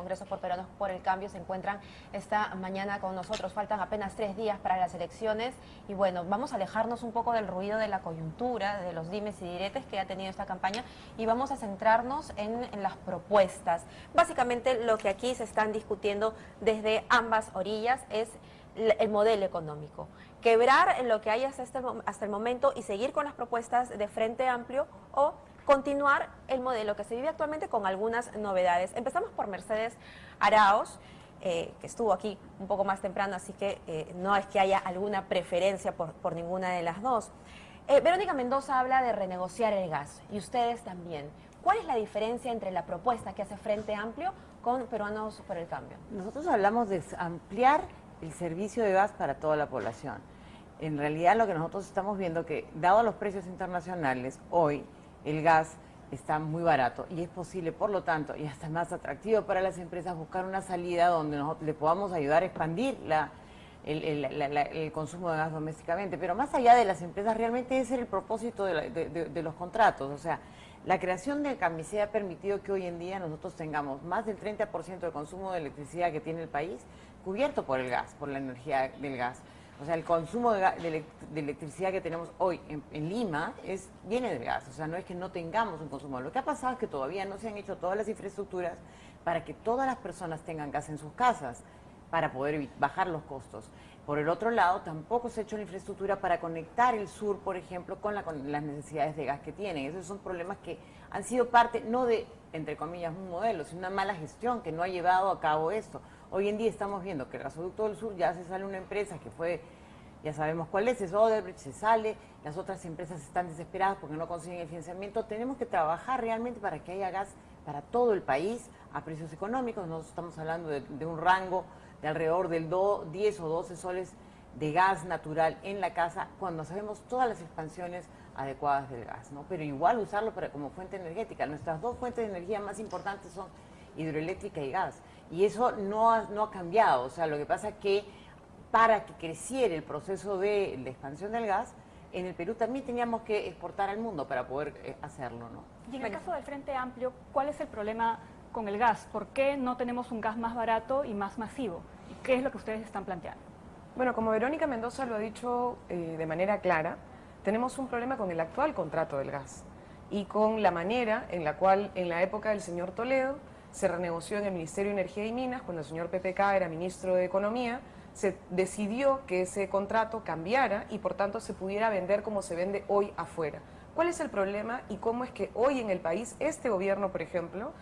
Congreso por Peruanos por el Cambio se encuentran esta mañana con nosotros. Faltan apenas 3 días para las elecciones y bueno, vamos a alejarnos un poco del ruido de la coyuntura, de los dimes y diretes que ha tenido esta campaña y vamos a centrarnos en las propuestas. Básicamente lo que aquí se están discutiendo desde ambas orillas es el modelo económico. Quebrar lo que hay hasta el momento y seguir con las propuestas de Frente Amplio o continuar el modelo que se vive actualmente con algunas novedades. Empezamos por Mercedes Arauz, que estuvo aquí un poco más temprano, así que no es que haya alguna preferencia por ninguna de las dos. Verónica Mendoza habla de renegociar el gas, y ustedes también. ¿Cuál es la diferencia entre la propuesta que hace Frente Amplio con Peruanos por el Cambio? Nosotros hablamos de ampliar el servicio de gas para toda la población. En realidad lo que nosotros estamos viendo que, dado los precios internacionales, hoy el gas está muy barato y es posible, por lo tanto, y hasta más atractivo para las empresas buscar una salida donde nosotros le podamos ayudar a expandir el consumo de gas domésticamente. Pero más allá de las empresas, realmente ese es el propósito de los contratos. O sea, la creación del CAMISE ha permitido que hoy en día nosotros tengamos más del 30% del consumo de electricidad que tiene el país cubierto por el gas, por la energía del gas. O sea, el consumo de electricidad que tenemos hoy en Lima viene del gas. O sea, no es que no tengamos un consumo. Lo que ha pasado es que todavía no se han hecho todas las infraestructuras para que todas las personas tengan gas en sus casas, para poder bajar los costos. Por el otro lado, tampoco se ha hecho la infraestructura para conectar el sur, por ejemplo, con las necesidades de gas que tienen. Esos son problemas que han sido parte, no de, entre comillas, un modelo, sino una mala gestión que no ha llevado a cabo esto. Hoy en día estamos viendo que el gasoducto del sur ya se sale una empresa que fue, ya sabemos cuál es Odebrecht, se sale, las otras empresas están desesperadas porque no consiguen el financiamiento. Tenemos que trabajar realmente para que haya gas para todo el país a precios económicos. Nosotros estamos hablando de un rango de alrededor del 10 o 12 soles de gas natural en la casa, cuando sabemos todas las expansiones adecuadas del gas, ¿no? Pero igual usarlo como fuente energética. Nuestras dos fuentes de energía más importantes son hidroeléctrica y gas. Y eso no ha cambiado. O sea, lo que pasa es que para que creciera el proceso de la expansión del gas, en el Perú también teníamos que exportar al mundo para poder hacerlo, ¿no? Y en el caso del Frente Amplio, ¿cuál es el problema con el gas? ¿Por qué no tenemos un gas más barato y más masivo? ¿Y qué es lo que ustedes están planteando? Bueno, como Verónica Mendoza lo ha dicho de manera clara, tenemos un problema con el actual contrato del gas y con la manera en la cual, en la época del señor Toledo, se renegoció en el Ministerio de Energía y Minas, cuando el señor PPK era ministro de Economía, se decidió que ese contrato cambiara y por tanto se pudiera vender como se vende hoy afuera. ¿Cuál es el problema y cómo es que hoy en el país este gobierno, por ejemplo,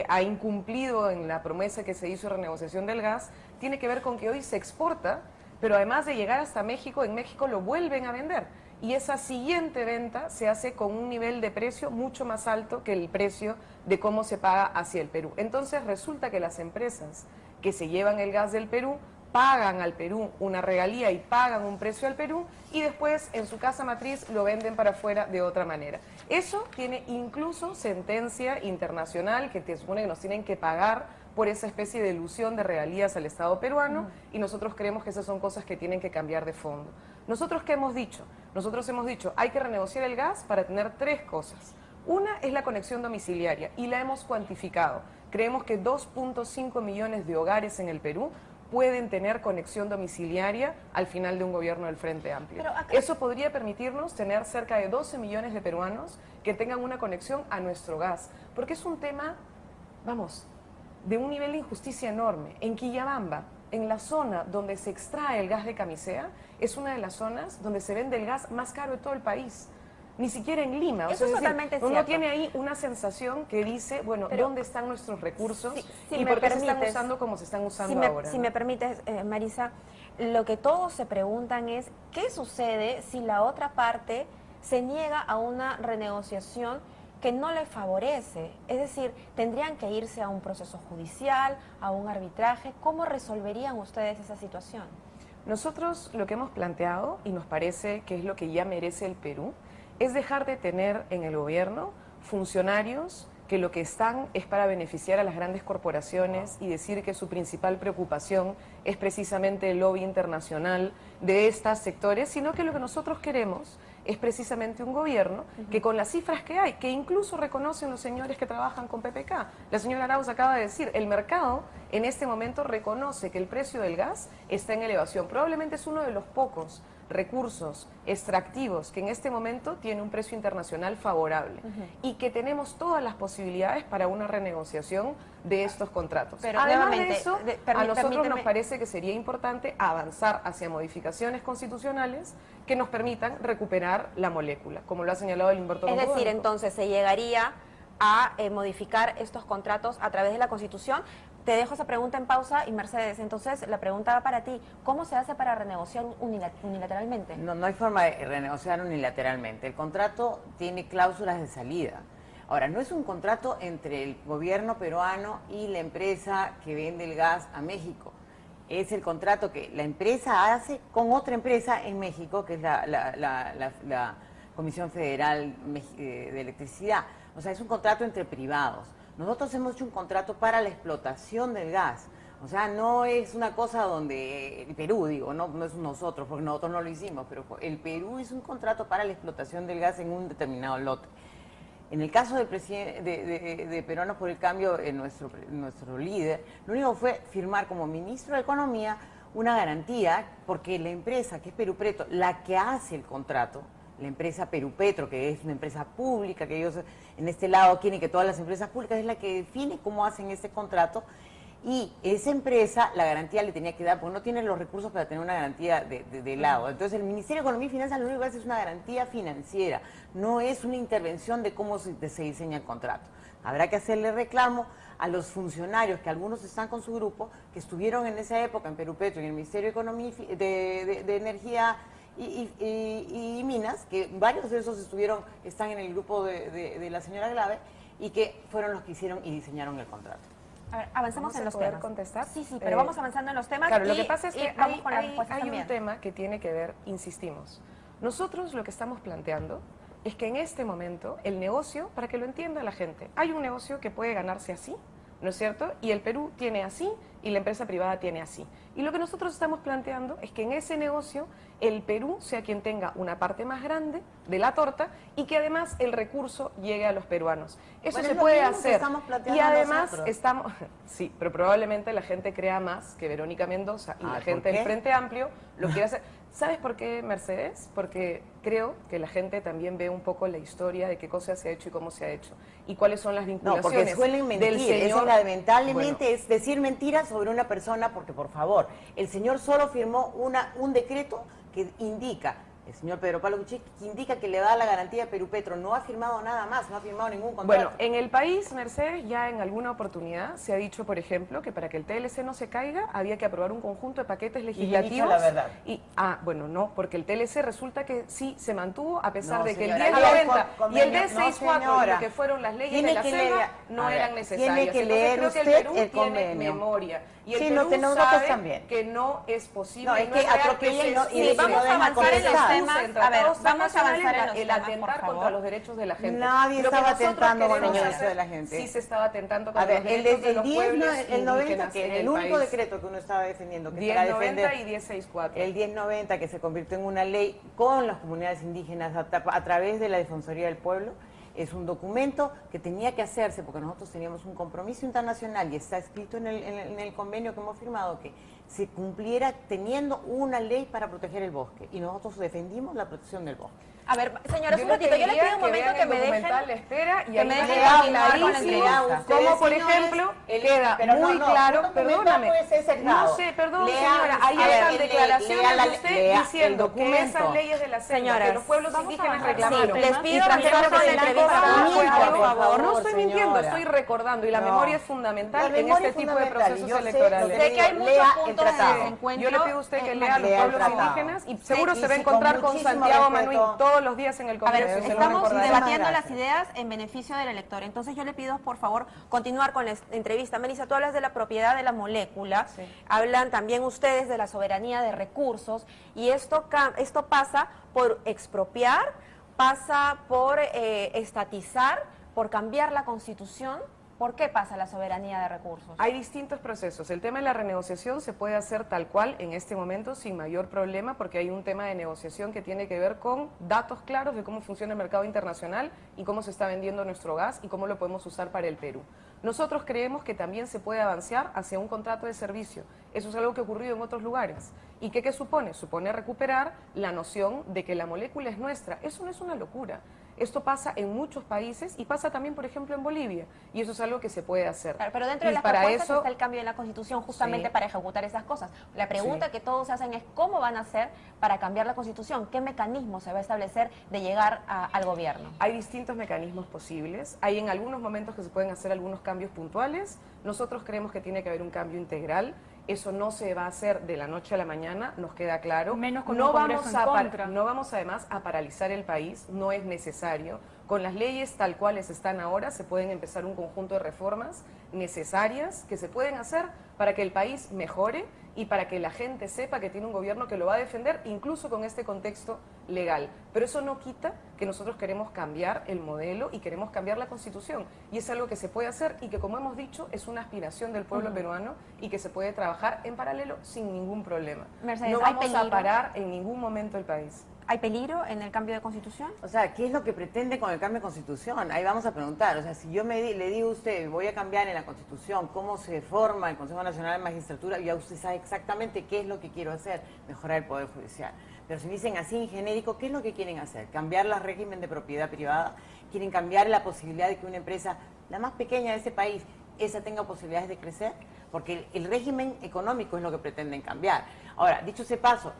ha incumplido en la promesa que se hizo de renegociación del gas? Tiene que ver con que hoy se exporta, pero además de llegar hasta México, en México lo vuelven a vender. Y esa siguiente venta se hace con un nivel de precio mucho más alto que el precio de cómo se paga hacia el Perú. Entonces resulta que las empresas que se llevan el gas del Perú pagan al Perú una regalía y pagan un precio al Perú y después en su casa matriz lo venden para afuera de otra manera. Eso tiene incluso sentencia internacional que te supone que nos tienen que pagar por esa especie de ilusión de regalías al Estado peruano y nosotros creemos que esas son cosas que tienen que cambiar de fondo. ¿Nosotros qué hemos dicho? Nosotros hemos dicho hay que renegociar el gas para tener tres cosas. Una es la conexión domiciliaria y la hemos cuantificado. Creemos que 2.5 millones de hogares en el Perú pueden tener conexión domiciliaria al final de un gobierno del Frente Amplio. Eso podría permitirnos tener cerca de 12 millones de peruanos que tengan una conexión a nuestro gas, porque es un tema, vamos, de un nivel de injusticia enorme. En Quillabamba, en la zona donde se extrae el gas de Camisea, es una de las zonas donde se vende el gas más caro de todo el país. Ni siquiera en Lima. Eso es totalmente cierto. Uno tiene ahí una sensación que dice, bueno, pero ¿dónde están nuestros recursos? Si ¿Y por qué se están usando como se están usando ahora? Si me permites, Marisa, lo que todos se preguntan es, ¿qué sucede si la otra parte se niega a una renegociación que no le favorece? Es decir, tendrían que irse a un proceso judicial, a un arbitraje. ¿Cómo resolverían ustedes esa situación? Nosotros lo que hemos planteado, y nos parece que es lo que ya merece el Perú, es dejar de tener en el gobierno funcionarios que lo que están es para beneficiar a las grandes corporaciones y decir que su principal preocupación es precisamente el lobby internacional de estos sectores, sino que lo que nosotros queremos es precisamente un gobierno que con las cifras que hay, que incluso reconocen los señores que trabajan con PPK, la señora Arauz acaba de decir, el mercado en este momento reconoce que el precio del gas está en elevación, probablemente es uno de los pocos recursos extractivos que en este momento tiene un precio internacional favorable y que tenemos todas las posibilidades para una renegociación de estos contratos. Pero además nuevamente, de eso, a nosotros permíteme. nos parece que sería importante avanzar hacia modificaciones constitucionales que nos permitan recuperar la molécula, como lo ha señalado el Humberto Es decir, Longobardo. entonces se llegaría a modificar estos contratos a través de la Constitución. Te dejo esa pregunta en pausa y Mercedes, entonces la pregunta va para ti. ¿Cómo se hace para renegociar unilateralmente? No, no hay forma de renegociar unilateralmente. El contrato tiene cláusulas de salida. Ahora, no es un contrato entre el gobierno peruano y la empresa que vende el gas a México. Es el contrato que la empresa hace con otra empresa en México, que es la Comisión Federal de Electricidad. O sea, es un contrato entre privados. Nosotros hemos hecho un contrato para la explotación del gas. O sea, no es una cosa donde el Perú, digo, no es nosotros, porque nosotros no lo hicimos, pero el Perú hizo un contrato para la explotación del gas en un determinado lote. En el caso del presidente de Peruanos por el Cambio, nuestro líder, lo único que fue firmar como ministro de Economía una garantía, porque la empresa, que es Perupetro, la que hace el contrato, la empresa Perupetro, que es una empresa pública, que ellos en este lado quieren que todas las empresas públicas, es la que define cómo hacen este contrato, y esa empresa la garantía le tenía que dar, porque no tiene los recursos para tener una garantía de lado. Entonces el Ministerio de Economía y Finanzas lo único que hace es una garantía financiera, no es una intervención de cómo se diseña el contrato. Habrá que hacerle reclamo a los funcionarios, que algunos están con su grupo, que estuvieron en esa época en Perupetro y en el Ministerio de Economía de Energía y Minas, que varios de esos están en el grupo de la señora Glave, y que fueron los que hicieron y diseñaron el contrato. A ver, avancemos ¿Vamos en a los poder temas. contestar? Sí, pero vamos avanzando en los temas. Claro, lo y- que pasa es y que vamos con la respuesta hay un también. tema que tiene que ver, insistimos. Nosotros lo que estamos planteando es que en este momento el negocio, para que lo entienda la gente, hay un negocio que puede ganarse así, ¿no es cierto? Y el Perú tiene así y la empresa privada tiene así. Y lo que nosotros estamos planteando es que en ese negocio el Perú sea quien tenga una parte más grande de la torta y que además el recurso llegue a los peruanos. Eso Bueno, se es lo puede mismo que hacer. estamos planteando Y además nosotros. estamos... Sí, pero probablemente la gente crea más que Verónica Mendoza y la ¿por gente del qué? Frente Amplio lo quiere hacer. ¿Sabes por qué, Mercedes? Porque creo que la gente también ve un poco la historia de qué cosa se ha hecho y cómo se ha hecho y cuáles son las No, vinculaciones porque suelen mentir. del Eso señor. lamentablemente Bueno, es decir mentiras sobre una persona, porque por favor, el señor solo firmó un decreto que indica, el señor Pedro Pablo Kuczynski, que indica que le da la garantía a Perupetro. No ha firmado nada más, no ha firmado ningún contrato. Bueno, en el país, Mercedes, ya en alguna oportunidad se ha dicho, por ejemplo, que para que el TLC no se caiga había que aprobar un conjunto de paquetes he dicho legislativos. la verdad. Bueno, no, porque el TLC resulta que sí se mantuvo a pesar No, de que el señora, 1090 y el no, D64, señora. lo que fueron las leyes Tiene de la que selva, leer- no a ver, eran necesarias. tiene que Entonces, leer creo que usted el Perú el tiene convenio. memoria. Y el Sí, Perú nosotros sabe también. que no es posible. No, es y que es real atropella que y no- se- y Sí, se vamos lo a deja avanzar en los contestar. temas. En A ver, tratados vamos a avanzar en internacionales, los el temas, por atentar contra favor. los derechos de la gente. Nadie Lo que estaba nosotros atentando contra queremos los derechos hacer, de la gente. Sí se estaba atentando A contra ver, los derechos de el los 10, pueblos el 90, indígenas que en el único país. decreto que uno estaba defendiendo, que para 1090 defender y 1064. el 1090, que se convirtió en una ley con las comunidades indígenas a través de la Defensoría del Pueblo, es un documento que tenía que hacerse porque nosotros teníamos un compromiso internacional y está escrito en el convenio que hemos firmado, que se cumpliera teniendo una ley para proteger el bosque, y nosotros defendimos la protección del bosque. A ver, señores, un les ratito, yo les pediría pido un momento vean que el me dejen... documental La Espera y que ahí me dejen queda continuar con la clarísimo entrevista. como, por Ustedes, ejemplo, señores, queda pero muy no, claro, un documental perdóname, puede ser sesgado. no sé, perdón, Lea, señora, ahí a ver, están lea declaraciones de usted el diciendo que documento. esas leyes de la selva Señoras, que los pueblos vamos a indígenas avanzar. reclamaron. Sí, les pido y transforman respeto a la en entrevista, cosas, por favor. No estoy mintiendo, señora. estoy recordando y la No. memoria es fundamental La en memoria este es tipo de fundamental, procesos yo sé, electorales. Sé que hay muchos Lea el puntos de tratado. desencuentro. Yo le pido a usted que lea a los lea el pueblos tratado. indígenas y seguro Sí, se va a sí, encontrar con con muchísimo Santiago respeto. Manuel todos los días en el A Congreso. ver, y se lo estamos recordará. debatiendo las Gracias. ideas en beneficio del elector. Entonces yo le pido, por favor, continuar con la entrevista. Melissa, tú hablas de la propiedad de la molécula, Sí. hablan también ustedes de la soberanía de recursos, y esto pasa por expropiar, pasa por estatizar, por cambiar la Constitución. ¿Por qué pasa la soberanía de recursos? Hay distintos procesos. El tema de la renegociación se puede hacer tal cual en este momento sin mayor problema porque hay un tema de negociación que tiene que ver con datos claros de cómo funciona el mercado internacional y cómo se está vendiendo nuestro gas y cómo lo podemos usar para el Perú. Nosotros creemos que también se puede avanzar hacia un contrato de servicio. Eso es algo que ha ocurrido en otros lugares. ¿Y qué supone? Supone recuperar la noción de que la molécula es nuestra. Eso no es una locura. Esto pasa en muchos países y pasa también, por ejemplo, en Bolivia. Y eso es algo que se puede hacer. Claro, pero dentro de las propuestas está el cambio de la Constitución justamente para ejecutar esas cosas. La pregunta que todos se hacen es ¿cómo van a hacer para cambiar la Constitución? ¿Qué mecanismo se va a establecer de llegar al gobierno? Hay distintos mecanismos posibles. Hay en algunos momentos que se pueden hacer algunos cambios puntuales. Nosotros creemos que tiene que haber un cambio integral. Eso no se va a hacer de la noche a la mañana, nos queda claro. Menos con no un Congreso en contra. No vamos además a paralizar el país, no es necesario. Con las leyes tal cuales están ahora se pueden empezar un conjunto de reformas necesarias que se pueden hacer para que el país mejore y para que la gente sepa que tiene un gobierno que lo va a defender, incluso con este contexto legal. Pero eso no quita que nosotros queremos cambiar el modelo y queremos cambiar la Constitución. Y es algo que se puede hacer y que, como hemos dicho, es una aspiración del pueblo peruano y que se puede trabajar en paralelo sin ningún problema. Mercedes, no vamos a parar en ningún momento el país. ¿Hay peligro en el cambio de Constitución? O sea, ¿qué es lo que pretende con el cambio de Constitución? Ahí vamos a preguntar. O sea, si yo le digo a usted, voy a cambiar en la Constitución cómo se forma el Consejo Nacional de Magistratura, ya usted sabe exactamente qué es lo que quiero hacer, mejorar el Poder Judicial. Pero si me dicen así en genérico, ¿qué es lo que quieren hacer? ¿Cambiar el régimen de propiedad privada? ¿Quieren cambiar la posibilidad de que una empresa, la más pequeña de ese país, esa tenga posibilidades de crecer? Porque el régimen económico es lo que pretenden cambiar. Ahora, dicho ese paso,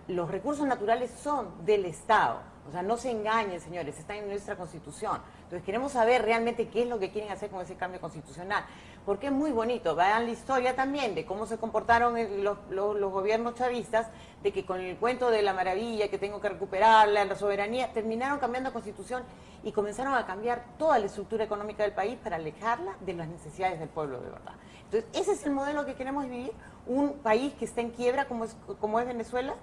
los recursos naturales son del Estado. O sea, no se engañen, señores, está en nuestra Constitución. Entonces, queremos saber realmente qué es lo que quieren hacer con ese cambio constitucional. Porque es muy bonito, vean la historia también de cómo se comportaron los gobiernos chavistas, de que con el cuento de la maravilla, que tengo que recuperarla, la soberanía, terminaron cambiando la Constitución y comenzaron a cambiar toda la estructura económica del país para alejarla de las necesidades del pueblo de verdad. Entonces, ese es el modelo que queremos vivir, un país que está en quiebra como es Venezuela,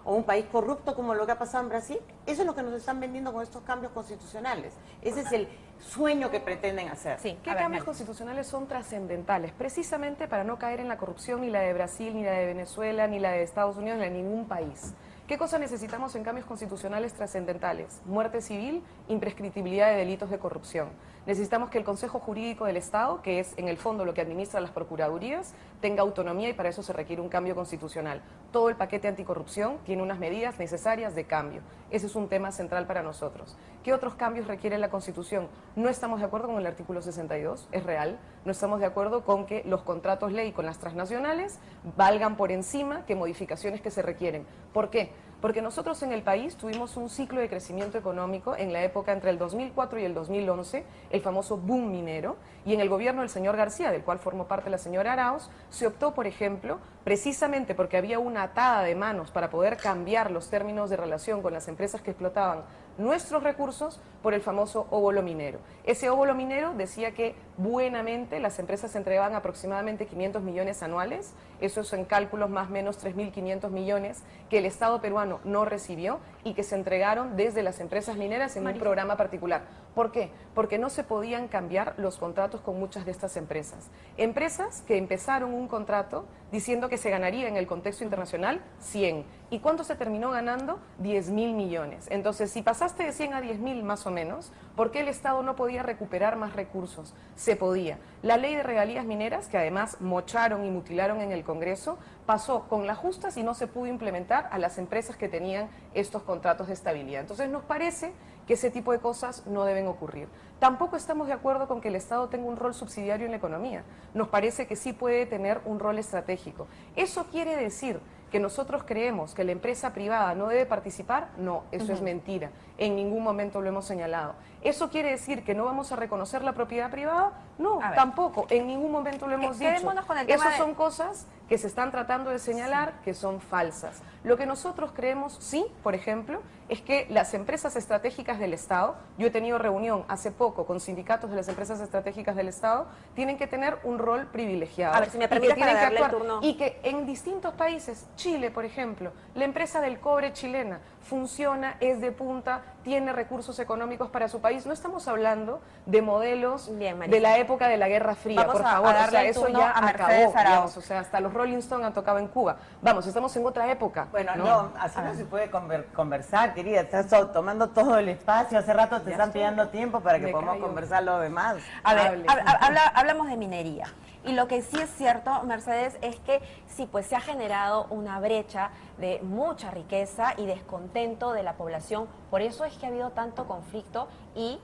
o un país corrupto como lo que ha pasado en Brasil. Eso es lo que nos están vendiendo con estos cambios constitucionales. Ese es el sueño que pretenden hacer. Sí, ¿Qué cambios constitucionales son trascendentales? Precisamente para no caer en la corrupción ni la de Brasil, ni la de Venezuela, ni la de Estados Unidos, ni la de ningún país. ¿Qué cosa necesitamos en cambios constitucionales trascendentales? Muerte civil, imprescriptibilidad de delitos de corrupción. Necesitamos que el Consejo Jurídico del Estado, que es en el fondo lo que administra las procuradurías, tenga autonomía y para eso se requiere un cambio constitucional. Todo el paquete anticorrupción tiene unas medidas necesarias de cambio. Ese es un tema central para nosotros. ¿Qué otros cambios requiere la Constitución? No estamos de acuerdo con el artículo 62, es real. No estamos de acuerdo con que los contratos ley con las transnacionales valgan por encima que modificaciones que se requieren. ¿Por qué? Porque nosotros en el país tuvimos un ciclo de crecimiento económico en la época entre el 2004 y el 2011, el famoso boom minero, y en el gobierno del señor García, del cual formó parte la señora Arauz, se optó, por ejemplo, precisamente porque había una atada de manos para poder cambiar los términos de relación con las empresas que explotaban nuestros recursos por el famoso óvulo minero. Ese óvulo minero decía que buenamente las empresas entregaban aproximadamente 500 millones anuales, eso es en cálculos más o menos 3.500 millones que el Estado peruano no recibió y que se entregaron desde las empresas mineras en un programa particular. ¿Por qué? Porque no se podían cambiar los contratos con muchas de estas empresas. Empresas que empezaron un contrato diciendo que se ganaría en el contexto internacional 100. ¿Y cuánto se terminó ganando? 10.000 millones. Entonces, si pasaste de 100 a 10.000 más o menos, ¿por qué el Estado no podía recuperar más recursos? Se podía. La ley de regalías mineras, que además mocharon y mutilaron en el Congreso, pasó con las justas y no se pudo implementar a las empresas que tenían estos contratos de estabilidad. Entonces, nos parece que ese tipo de cosas no deben ocurrir. Tampoco estamos de acuerdo con que el Estado tenga un rol subsidiario en la economía. Nos parece que sí puede tener un rol estratégico. ¿Eso quiere decir que nosotros creemos que la empresa privada no debe participar? No, eso es mentira. En ningún momento lo hemos señalado. ¿Eso quiere decir que no vamos a reconocer la propiedad privada? No, tampoco. En ningún momento lo hemos dicho. Con el tema Esas son cosas que se están tratando de señalar que son falsas. Lo que nosotros creemos, sí, por ejemplo, es que las empresas estratégicas del Estado, yo he tenido reunión hace poco con sindicatos de las empresas estratégicas del Estado, tienen que tener un rol privilegiado. A ver, si me permites para darle el turno. Y que en distintos países, Chile, por ejemplo, la empresa del cobre chilena funciona, es de punta, tiene recursos económicos para su país. No estamos hablando de modelos Bien, de la época de la Guerra Fría, Vamos por a favor. O darle sea, el eso turno ya a Mercedes acabó, Arauz. digamos. O sea, hasta los Rolling Stones han tocado en Cuba. Vamos, estamos en otra época. Bueno, no, así no se puede conversar, querida. Estás tomando todo el espacio. Hace rato te están pidiendo tiempo para que Me podamos callo. conversar lo demás. A ver, Hable. hablamos de minería. Y lo que sí es cierto, Mercedes, es que sí, pues se ha generado una brecha de mucha riqueza y descontento de la población. Por eso es que ha habido tanto conflicto y,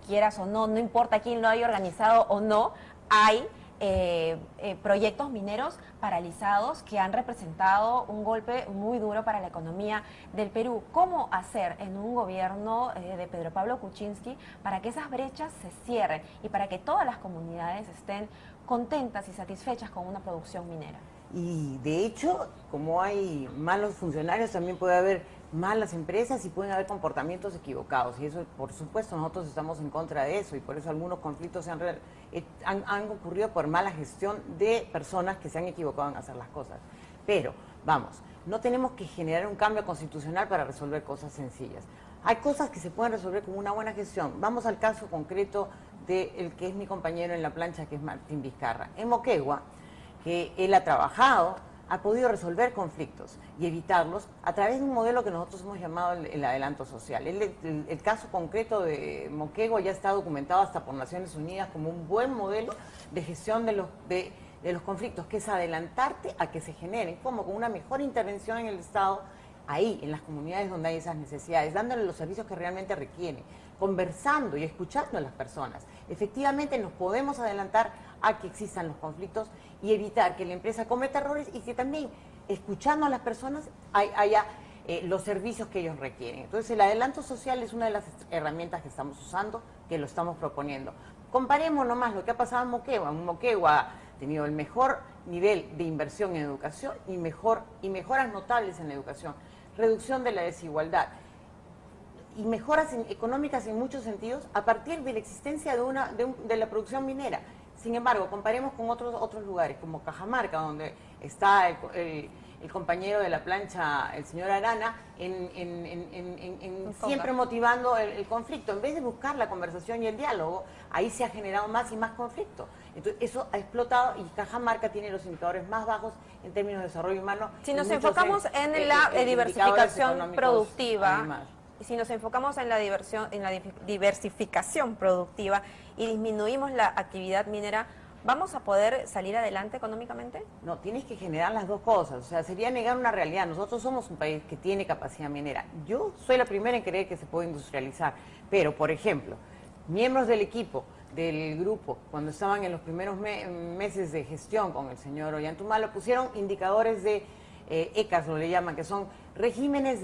quieras o no, no importa quién lo haya organizado o no, hay proyectos mineros paralizados que han representado un golpe muy duro para la economía del Perú. ¿Cómo hacer en un gobierno de Pedro Pablo Kuczynski para que esas brechas se cierren y para que todas las comunidades estén contentas y satisfechas con una producción minera? Y de hecho, como hay malos funcionarios, también puede haber malas empresas y pueden haber comportamientos equivocados. Y eso, por supuesto, nosotros estamos en contra de eso y por eso algunos conflictos han ocurrido por mala gestión de personas que se han equivocado en hacer las cosas. Pero, vamos, no tenemos que generar un cambio constitucional para resolver cosas sencillas. Hay cosas que se pueden resolver con una buena gestión. Vamos al caso concreto del que es mi compañero en la plancha, que es Martín Vizcarra. En Moquegua, que él ha trabajado, ha podido resolver conflictos y evitarlos a través de un modelo que nosotros hemos llamado el adelanto social. El caso concreto de Moquegua ya está documentado hasta por Naciones Unidas como un buen modelo de gestión de los conflictos, que es adelantarte a que se generen, como con una mejor intervención en el Estado, ahí, en las comunidades donde hay esas necesidades, dándole los servicios que realmente requieren, conversando y escuchando a las personas. Efectivamente nos podemos adelantar a que existan los conflictos y evitar que la empresa cometa errores y que también, escuchando a las personas, haya los servicios que ellos requieren. Entonces el adelanto social es una de las herramientas que estamos usando, que lo estamos proponiendo. Comparemos nomás lo que ha pasado en Moquegua. En Moquegua ha tenido el mejor nivel de inversión en educación y mejoras notables en la educación, reducción de la desigualdad y mejoras económicas en muchos sentidos a partir de la existencia de la producción minera. Sin embargo, comparemos con otros lugares, como Cajamarca, donde está el compañero de la plancha, el señor Arana, siempre motivando el conflicto. En vez de buscar la conversación y el diálogo, ahí se ha generado más y más conflicto. Entonces, eso ha explotado y Cajamarca tiene los indicadores más bajos en términos de desarrollo humano. Si nos enfocamos en la diversificación productiva, si nos enfocamos en la diversificación productiva y disminuimos la actividad minera, ¿vamos a poder salir adelante económicamente? No, tienes que generar las dos cosas. O sea, sería negar una realidad. Nosotros somos un país que tiene capacidad minera. Yo soy la primera en creer que se puede industrializar. Pero, por ejemplo, miembros del equipo, del grupo, cuando estaban en los primeros meses de gestión con el señor Ollantumala, pusieron indicadores de ECAS, lo le llaman, que son regímenes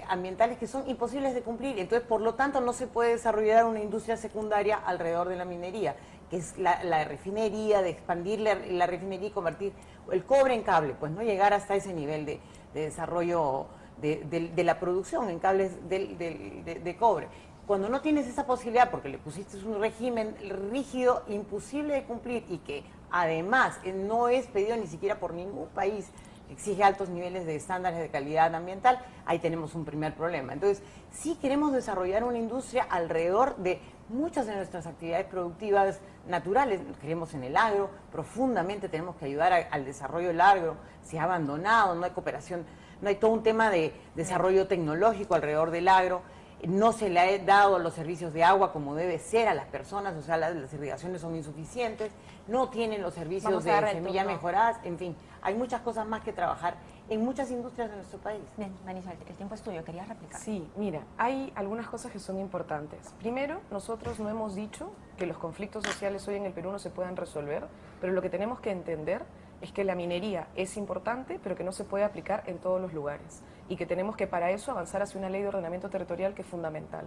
ambientales que son imposibles de cumplir. Entonces, por lo tanto, no se puede desarrollar una industria secundaria alrededor de la minería, que es la refinería, de expandir la refinería y convertir el cobre en cable, pues no llegar hasta ese nivel de desarrollo de la producción en cables de cobre. Cuando no tienes esa posibilidad, porque le pusiste un régimen rígido, imposible de cumplir y que además no es pedido ni siquiera por ningún país, exige altos niveles de estándares de calidad ambiental, ahí tenemos un primer problema. Entonces, sí queremos desarrollar una industria alrededor de muchas de nuestras actividades productivas naturales. Creemos en el agro, profundamente tenemos que ayudar al desarrollo del agro. Se ha abandonado, no hay cooperación, no hay todo un tema de desarrollo tecnológico alrededor del agro. No se le ha dado los servicios de agua como debe ser a las personas, o sea, las irrigaciones son insuficientes, no tienen los servicios de semilla mejoradas, en fin, hay muchas cosas más que trabajar en muchas industrias de nuestro país. Bien, Marisol, el tiempo es tuyo, querías replicar. Sí, mira, hay algunas cosas que son importantes. Primero, nosotros no hemos dicho que los conflictos sociales hoy en el Perú no se puedan resolver, pero lo que tenemos que entender es que la minería es importante, pero que no se puede aplicar en todos los lugares y que tenemos que para eso avanzar hacia una ley de ordenamiento territorial que es fundamental.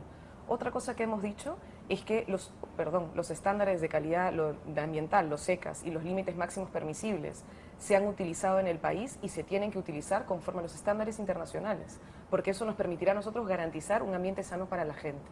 Otra cosa que hemos dicho es que los estándares de calidad ambiental, los ECAS y los límites máximos permisibles se han utilizado en el país y se tienen que utilizar conforme a los estándares internacionales, porque eso nos permitirá a nosotros garantizar un ambiente sano para la gente.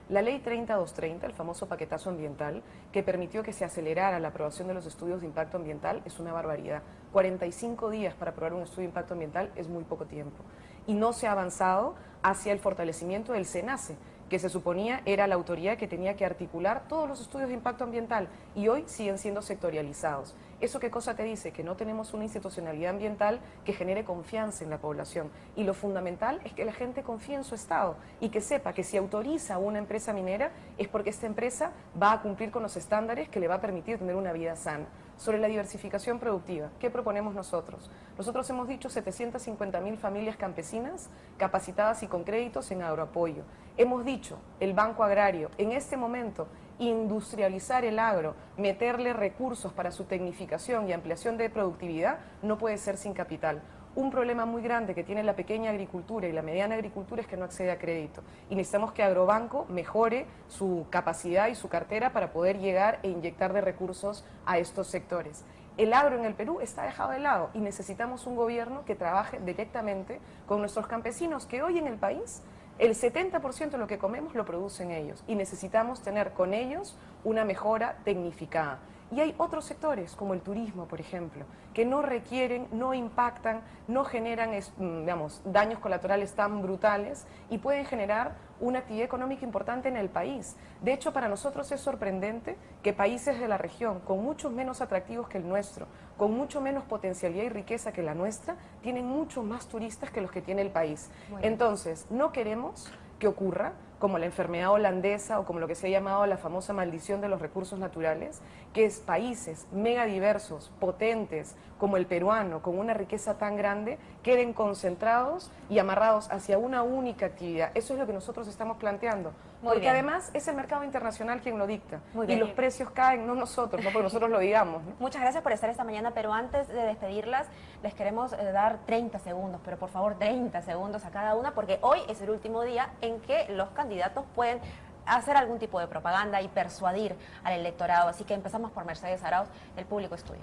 La ley 30230, el famoso paquetazo ambiental, que permitió que se acelerara la aprobación de los estudios de impacto ambiental, es una barbaridad. 45 días para aprobar un estudio de impacto ambiental es muy poco tiempo. Y no se ha avanzado hacia el fortalecimiento del SENACE, que se suponía era la autoridad que tenía que articular todos los estudios de impacto ambiental y hoy siguen siendo sectorializados. ¿Eso qué cosa te dice? Que no tenemos una institucionalidad ambiental que genere confianza en la población. Y lo fundamental es que la gente confíe en su Estado y que sepa que si autoriza a una empresa minera es porque esta empresa va a cumplir con los estándares que le va a permitir tener una vida sana. Sobre la diversificación productiva, ¿qué proponemos nosotros? Nosotros hemos dicho 750.000 familias campesinas capacitadas y con créditos en agroapoyo. Hemos dicho, el Banco Agrario, en este momento, industrializar el agro, meterle recursos para su tecnificación y ampliación de productividad, no puede ser sin capital. Un problema muy grande que tiene la pequeña agricultura y la mediana agricultura es que no accede a crédito. Y necesitamos que Agrobanco mejore su capacidad y su cartera para poder llegar e inyectar de recursos a estos sectores. El agro en el Perú está dejado de lado y necesitamos un gobierno que trabaje directamente con nuestros campesinos, que hoy en el país el 70% de lo que comemos lo producen ellos y necesitamos tener con ellos una mejora tecnificada. Y hay otros sectores, como el turismo, por ejemplo, que no requieren, no impactan, no generan, digamos, daños colaterales tan brutales y pueden generar una actividad económica importante en el país. De hecho, para nosotros es sorprendente que países de la región, con muchos menos atractivos que el nuestro, con mucho menos potencialidad y riqueza que la nuestra, tienen mucho más turistas que los que tiene el país. Entonces, no queremos que ocurra como la enfermedad holandesa o como lo que se ha llamado la famosa maldición de los recursos naturales, que es países megadiversos, potentes, como el peruano, con una riqueza tan grande, queden concentrados y amarrados hacia una única actividad. Eso es lo que nosotros estamos planteando. Porque además es el mercado internacional quien lo dicta. Y los precios caen, no nosotros, no porque nosotros lo digamos, ¿no? Muchas gracias por estar esta mañana, pero antes de despedirlas, les queremos dar 30 segundos, pero por favor 30 segundos a cada una, porque hoy es el último día en que los candidatos pueden hacer algún tipo de propaganda y persuadir al electorado. Así que empezamos por Mercedes Arauz, el público es tuyo.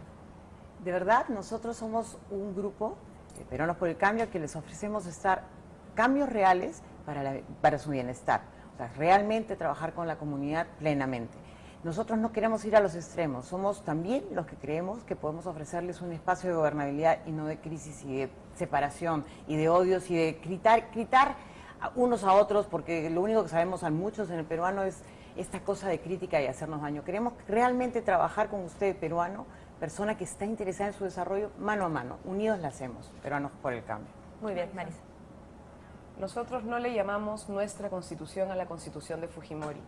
De verdad, nosotros somos un grupo, Peruanos por el Cambio, que les ofrecemos cambios reales para su bienestar. O sea, realmente trabajar con la comunidad plenamente. Nosotros no queremos ir a los extremos, somos también los que creemos que podemos ofrecerles un espacio de gobernabilidad y no de crisis y de separación y de odios y de gritar unos a otros, porque lo único que sabemos a muchos en el peruano es esta cosa de crítica y hacernos daño. Queremos realmente trabajar con usted, peruano, persona que está interesada en su desarrollo, mano a mano. Unidos la hacemos, Peruanos por el Cambio. Muy bien, Marisa. Nosotros no le llamamos nuestra constitución a la constitución de Fujimori.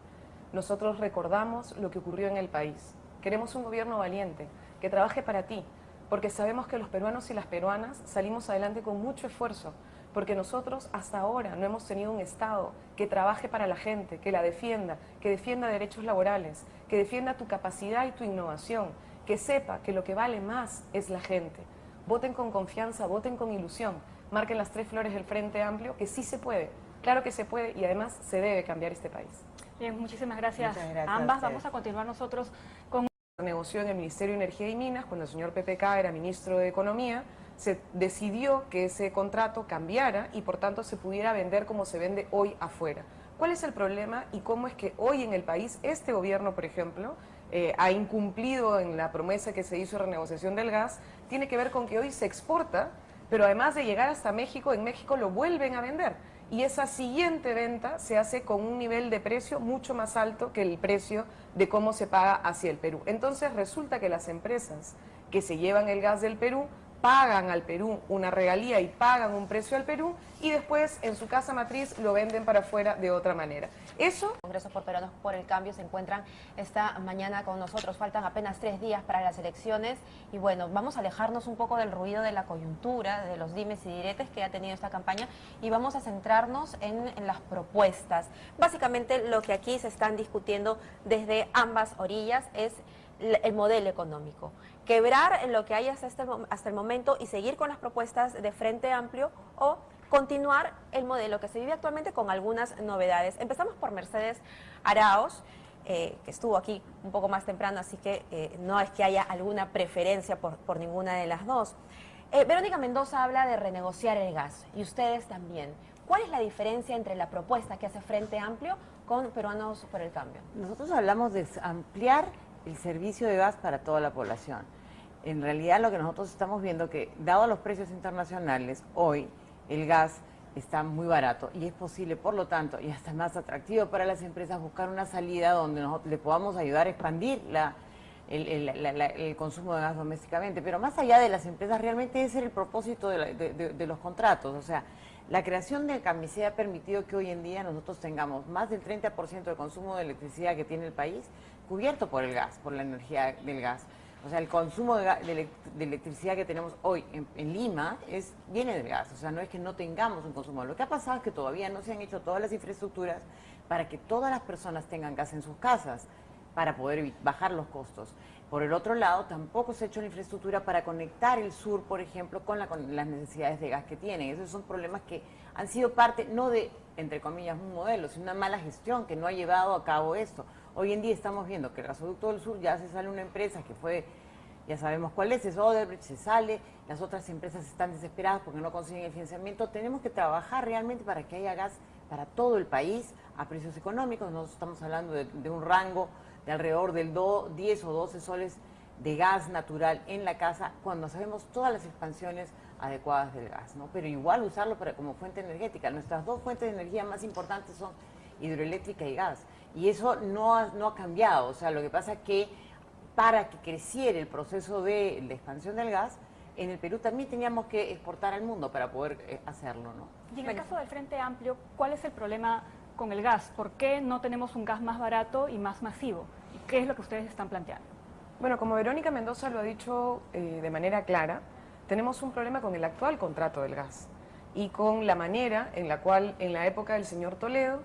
Nosotros recordamos lo que ocurrió en el país. Queremos un gobierno valiente, que trabaje para ti, porque sabemos que los peruanos y las peruanas salimos adelante con mucho esfuerzo, porque nosotros hasta ahora no hemos tenido un Estado que trabaje para la gente, que la defienda, que defienda derechos laborales, que defienda tu capacidad y tu innovación, que sepa que lo que vale más es la gente. Voten con confianza, voten con ilusión, marquen las 3 flores del Frente Amplio, que sí se puede, claro que se puede y además se debe cambiar este país. Bien, muchísimas gracias, Muchas gracias a ambas. a ustedes. Vamos a continuar nosotros con... Negoció en el Ministerio de Energía y Minas, cuando el señor PPK era ministro de Economía, se decidió que ese contrato cambiara y por tanto se pudiera vender como se vende hoy afuera. ¿Cuál es el problema y cómo es que hoy en el país este gobierno, por ejemplo, ha incumplido en la promesa que se hizo de renegociación del gas? Tiene que ver con que hoy se exporta, pero además de llegar hasta México, en México lo vuelven a vender. Y esa siguiente venta se hace con un nivel de precio mucho más alto que el precio de cómo se paga hacia el Perú. Entonces resulta que las empresas que se llevan el gas del Perú pagan al Perú una regalía y pagan un precio al Perú y después en su casa matriz lo venden para afuera de otra manera. Eso... Congreso por Peruanos por el Cambio se encuentran esta mañana con nosotros. Faltan apenas 3 días para las elecciones y bueno, vamos a alejarnos un poco del ruido de la coyuntura, de los dimes y diretes que ha tenido esta campaña y vamos a centrarnos en las propuestas. Básicamente lo que aquí se están discutiendo desde ambas orillas es el modelo económico. Quebrar lo que hay hasta el momento y seguir con las propuestas de Frente Amplio o continuar el modelo que se vive actualmente con algunas novedades. Empezamos por Mercedes Arauz, que estuvo aquí un poco más temprano, así que no es que haya alguna preferencia por ninguna de las dos. Verónica Mendoza habla de renegociar el gas y ustedes también. ¿Cuál es la diferencia entre la propuesta que hace Frente Amplio con Peruanos por el Cambio? Nosotros hablamos de ampliar el servicio de gas para toda la población. En realidad lo que nosotros estamos viendo que, dado los precios internacionales, hoy el gas está muy barato y es posible, por lo tanto, y hasta más atractivo para las empresas buscar una salida donde nosotros le podamos ayudar a expandir el consumo de gas domésticamente. Pero más allá de las empresas, realmente ese es el propósito de los contratos. O sea, la creación del CAMISEA ha permitido que hoy en día nosotros tengamos más del 30% del consumo de electricidad que tiene el país cubierto por el gas, por la energía del gas. O sea, el consumo de electricidad que tenemos hoy en Lima viene del gas. O sea, no es que no tengamos un consumo. Lo que ha pasado es que todavía no se han hecho todas las infraestructuras para que todas las personas tengan gas en sus casas, para poder bajar los costos. Por el otro lado, tampoco se ha hecho la infraestructura para conectar el sur, por ejemplo, con las necesidades de gas que tienen. Esos son problemas que han sido parte, no de, entre comillas, un modelo, sino una mala gestión que no ha llevado a cabo esto. Hoy en día estamos viendo que el gasoducto del sur ya se sale una empresa que fue, ya sabemos cuál es Odebrecht, se sale, las otras empresas están desesperadas porque no consiguen el financiamiento. Tenemos que trabajar realmente para que haya gas para todo el país a precios económicos. Nosotros estamos hablando de un rango de alrededor del 10 o 12 soles de gas natural en la casa, cuando sabemos todas las expansiones adecuadas del gas, ¿no? Pero igual usarlo como fuente energética. Nuestras dos fuentes de energía más importantes son hidroeléctrica y gas, y eso no ha cambiado. O sea, lo que pasa es que para que creciera el proceso de la expansión del gas, en el Perú también teníamos que exportar al mundo para poder hacerlo, ¿no? Y en el caso del Frente Amplio, ¿cuál es el problema con el gas? ¿Por qué no tenemos un gas más barato y más masivo? ¿Y qué es lo que ustedes están planteando? Bueno, como Verónica Mendoza lo ha dicho de manera clara, tenemos un problema con el actual contrato del gas y con la manera en la cual en la época del señor Toledo